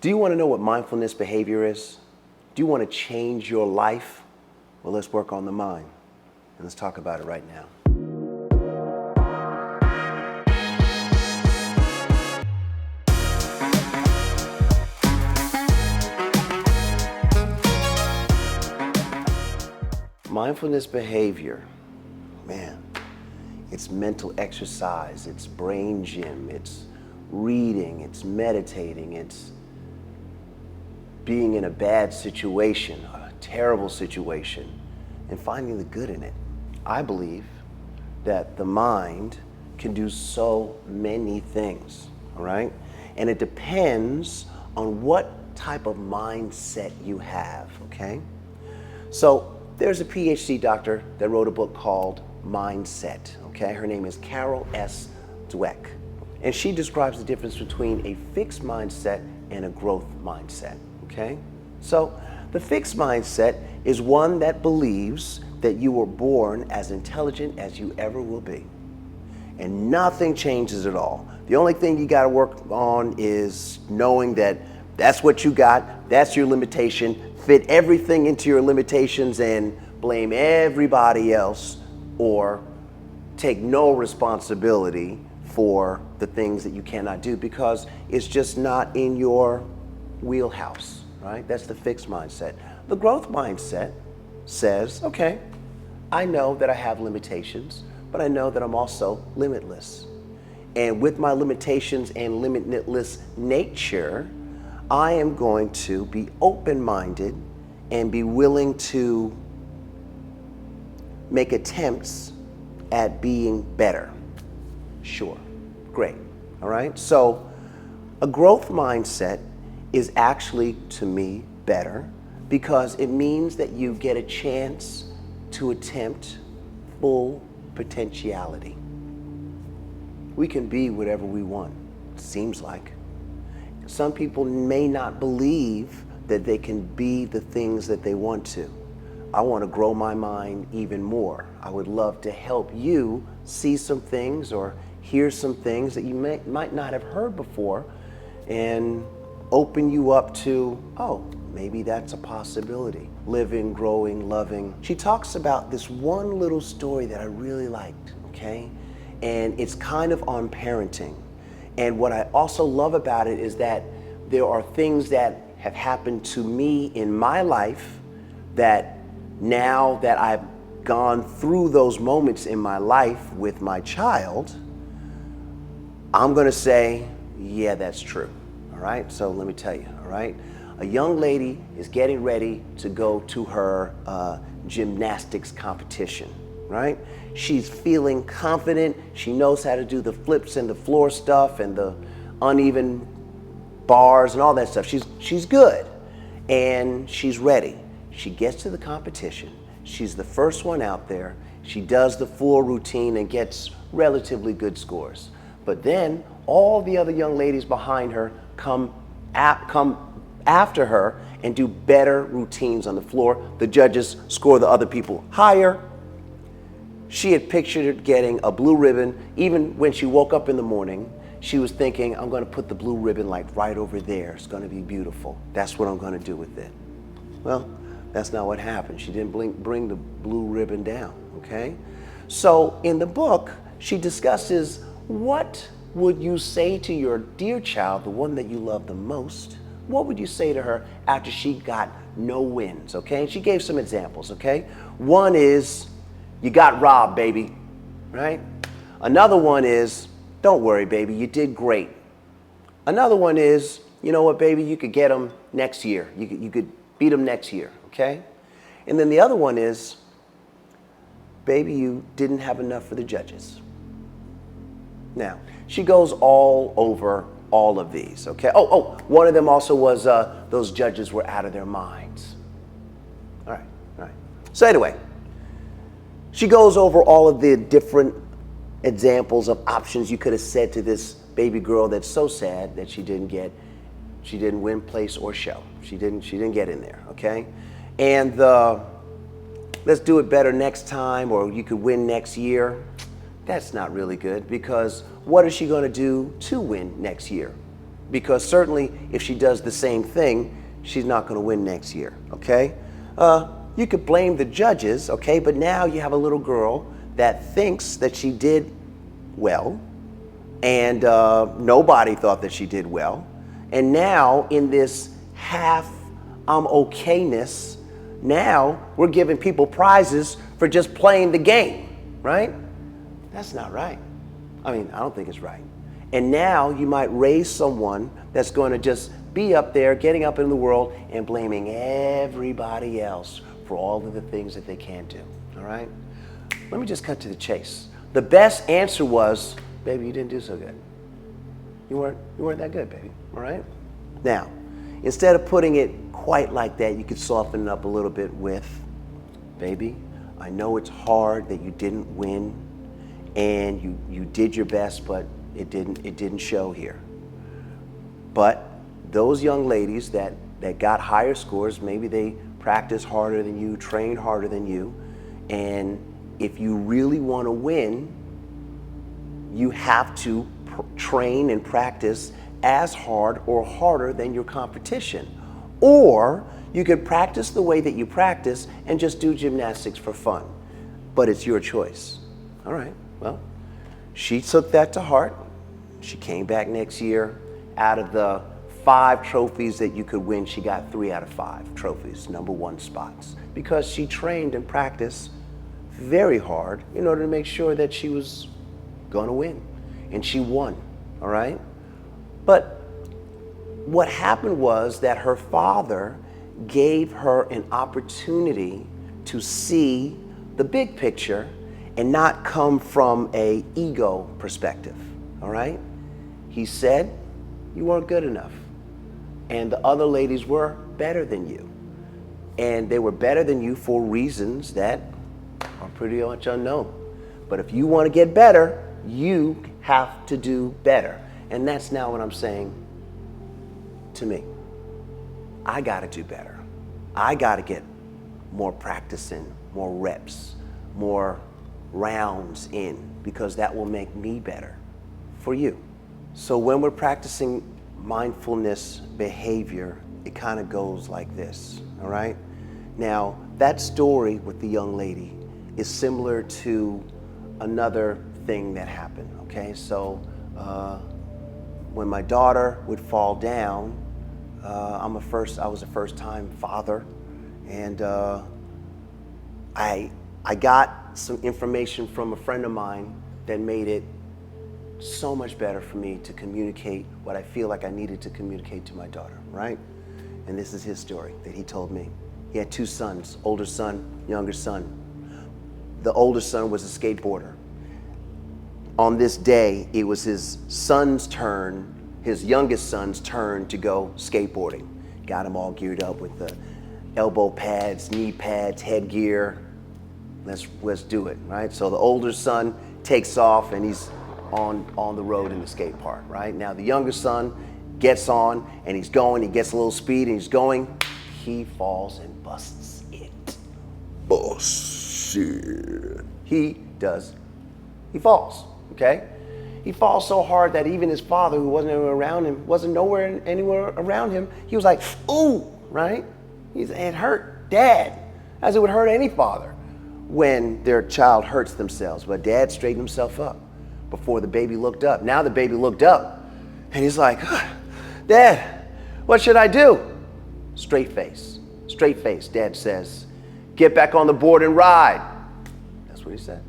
Do you want to know what mindfulness behavior is? Do you want to change your life? Well, let's work on the mind, and let's talk about it right now. Mindfulness behavior, man, it's mental exercise, it's brain gym, it's reading, it's meditating, it's being in a bad situation, a terrible situation, and finding the good in it. I believe that the mind can do so many things, all right? And it depends on what type of mindset you have, okay? So there's a PhD doctor that wrote a book called Mindset, okay? Her name is Carol S. Dweck. And she describes the difference between a fixed mindset and a growth mindset, okay? So the fixed mindset is one that believes that you were born as intelligent as you ever will be. And nothing changes at all. The only thing you gotta work on is knowing that that's what you got, that's your limitation, fit everything into your limitations and blame everybody else or take no responsibility for the things that you cannot do because it's just not in your wheelhouse, right? That's the fixed mindset. The growth mindset says, okay, I know that I have limitations, but I know that I'm also limitless. And with my limitations and limitless nature, I am going to be open-minded and be willing to make attempts at being better. Sure, great, all right? So a growth mindset is actually, to me, better because it means that you get a chance to attempt full potentiality. We can be whatever we want, it seems like. Some people may not believe that they can be the things that they want to. I want to grow my mind even more. I would love to help you see some things or hear some things that you might not have heard before and open you up to, oh, maybe that's a possibility. Living, growing, loving. She talks about this one little story that I really liked, okay? And it's kind of on parenting. And what I also love about it is that there are things that have happened to me in my life that now that I've gone through those moments in my life with my child, I'm gonna say, yeah, that's true, all right? So let me tell you, all right? A young lady is getting ready to go to her gymnastics competition, right? She's feeling confident. She knows how to do the flips and the floor stuff and the uneven bars and all that stuff. She's good and she's ready. She gets to the competition. She's the first one out there. She does the full routine and gets relatively good scores. But then all the other young ladies behind her come after her and do better routines on the floor. The judges score the other people higher. She had pictured getting a blue ribbon. Even when she woke up in the morning, she was thinking, I'm going to put the blue ribbon like right over there. It's going to be beautiful. That's what I'm going to do with it. Well, that's not what happened. She didn't bring the blue ribbon down, okay? So in the book, she discusses what would you say to your dear child, the one that you love the most? What would you say to her after she got no wins, okay? And she gave some examples, okay? One is, you got robbed, baby, right? Another one is, don't worry, baby, you did great. Another one is, you know what, baby, you could get them next year. You could beat them next year, okay? And then the other one is, baby, you didn't have enough for the judges. Now, she goes all over all of these, okay? Oh, one of them also was those judges were out of their minds. All right. So anyway, she goes over all of the different examples of options you could have said to this baby girl that's so sad that she didn't win place or show. She didn't get in there, okay? And let's do it better next time, or you could win next year. That's not really good, because what is she going to do to win next year? because certainly if she does the same thing, she's not going to win next year, okay? You could blame the judges, okay, but now you have a little girl that thinks that she did well, and nobody thought that she did well. And now in this half okayness, now we're giving people prizes for just playing the game, right? That's not right. I mean, I don't think it's right. And now you might raise someone that's going to just be up there, getting up in the world and blaming everybody else for all of the things that they can't do, all right? Let me just cut to the chase. The best answer was, baby, you didn't do so good. You weren't that good, baby, all right? Now, instead of putting it quite like that, you could soften it up a little bit with, baby, I know it's hard that you didn't win and you did your best, but it didn't show here. But those young ladies that got higher scores, maybe they practiced harder than you, trained harder than you, and if you really want to win, you have to train and practice as hard or harder than your competition. Or you could practice the way that you practice and just do gymnastics for fun. But it's your choice. All right, well, she took that to heart. She came back next year. Out of the 5 trophies that you could win, she got 3 out of 5 trophies, #1 spots, because she trained and practiced very hard in order to make sure that she was gonna win. And she won, all right? But what happened was that her father gave her an opportunity to see the big picture and not come from an ego perspective, all right? He said, you weren't good enough. And the other ladies were better than you. And they were better than you for reasons that are pretty much unknown. But if you want to get better, you have to do better. And that's now what I'm saying to me. I got to do better. I got to get more practice in, more reps, more rounds in, because that will make me better for you. So when we're practicing mindfulness behavior, it kind of goes like this, all right? Now, that story with the young lady is similar to another thing that happened, okay? So when my daughter would fall down, I was a first-time father, and I got some information from a friend of mine that made it so much better for me to communicate what I feel like I needed to communicate to my daughter, right? And this is his story that he told me. He had 2 sons, older son, younger son. The older son was a skateboarder. On this day, it was his son's turn, his youngest son's turn to go skateboarding. Got him all geared up with the elbow pads, knee pads, headgear. Let's do it, right? So the older son takes off and he's on the road in the skate park, right? Now the younger son gets on and he's going, he gets a little speed and he's going, he falls and busts it. Bullshit. He falls, okay? He falls so hard that even his father, who wasn't anywhere around him, he was like, ooh, right? It hurt Dad, as it would hurt any father when their child hurts themselves. But Dad straightened himself up before the baby looked up. Now the baby looked up and he's like, Dad, what should I do? Straight face, Dad says, get back on the board and ride. That's what he said.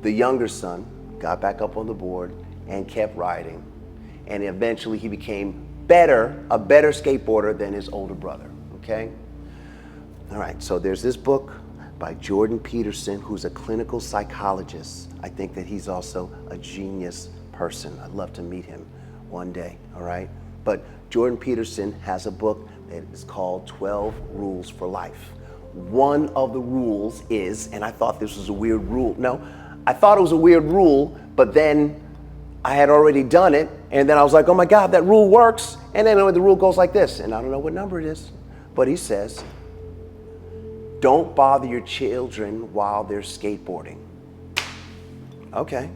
The younger son got back up on the board and kept riding. And eventually he became a better skateboarder than his older brother, okay? All right, so there's this book by Jordan Peterson, who's a clinical psychologist. I think that he's also a genius person. I'd love to meet him one day, all right? But Jordan Peterson has a book that is called 12 Rules for Life. One of the rules is, and I thought this was a weird rule. No, I thought it was a weird rule, but then I had already done it, and then I was like, oh my God, that rule works. And then the rule goes like this, and I don't know what number it is, but he says, don't bother your children while they're skateboarding. Okay.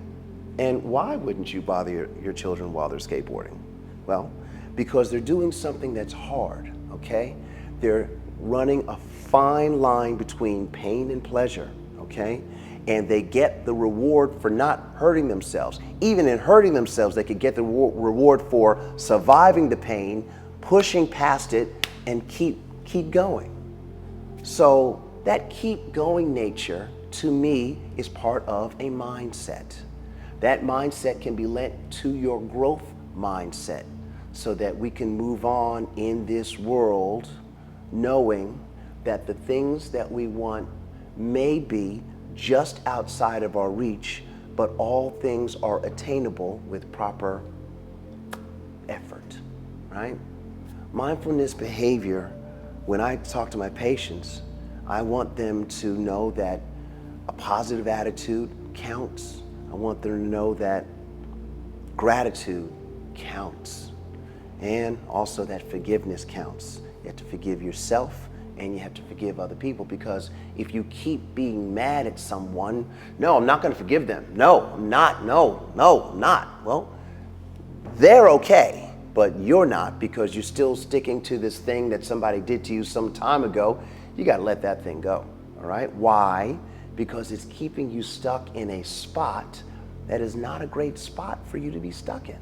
And why wouldn't you bother your children while they're skateboarding? Well, because they're doing something that's hard, okay? They're running a fine line between pain and pleasure, okay? And they get the reward for not hurting themselves. Even in hurting themselves, they could get the reward for surviving the pain, pushing past it, and keep going. So that keep going nature, to me, is part of a mindset. That mindset can be lent to your growth mindset so that we can move on in this world knowing that the things that we want may be just outside of our reach, but all things are attainable with proper effort, right? Mindfulness behavior, when I talk to my patients, I want them to know that a positive attitude counts. I want them to know that gratitude counts, and also that forgiveness counts. You have to forgive yourself and you have to forgive other people, because if you keep being mad at someone, no, I'm not going to forgive them. No, I'm not. No, I'm not. Well, they're okay, but you're not, because you're still sticking to this thing that somebody did to you some time ago. You got to let that thing go. All right? Why? Because it's keeping you stuck in a spot that is not a great spot for you to be stuck in.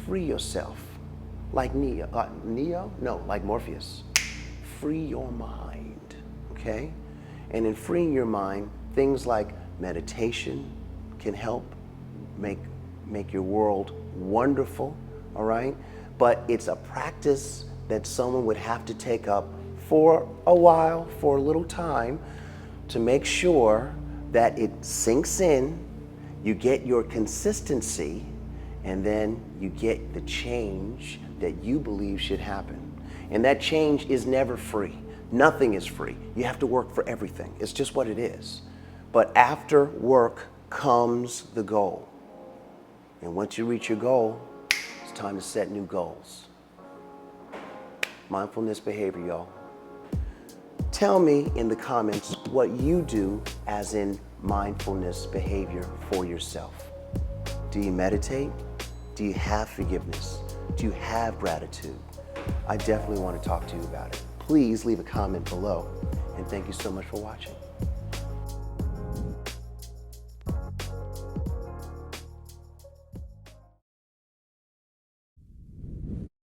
Free yourself. Like like Morpheus. Free your mind, okay? And in freeing your mind, things like meditation can help make your world wonderful, all right? But it's a practice that someone would have to take up for a while, for a little time, to make sure that it sinks in, you get your consistency, and then you get the change that you believe should happen. And that change is never free. Nothing is free. You have to work for everything. It's just what it is. But after work comes the goal. And once you reach your goal, it's time to set new goals. Mindfulness behavior, y'all. Tell me in the comments what you do as in mindfulness behavior for yourself. Do you meditate? Do you have forgiveness? Do you have gratitude? I definitely want to talk to you about it. Please leave a comment below, and thank you so much for watching.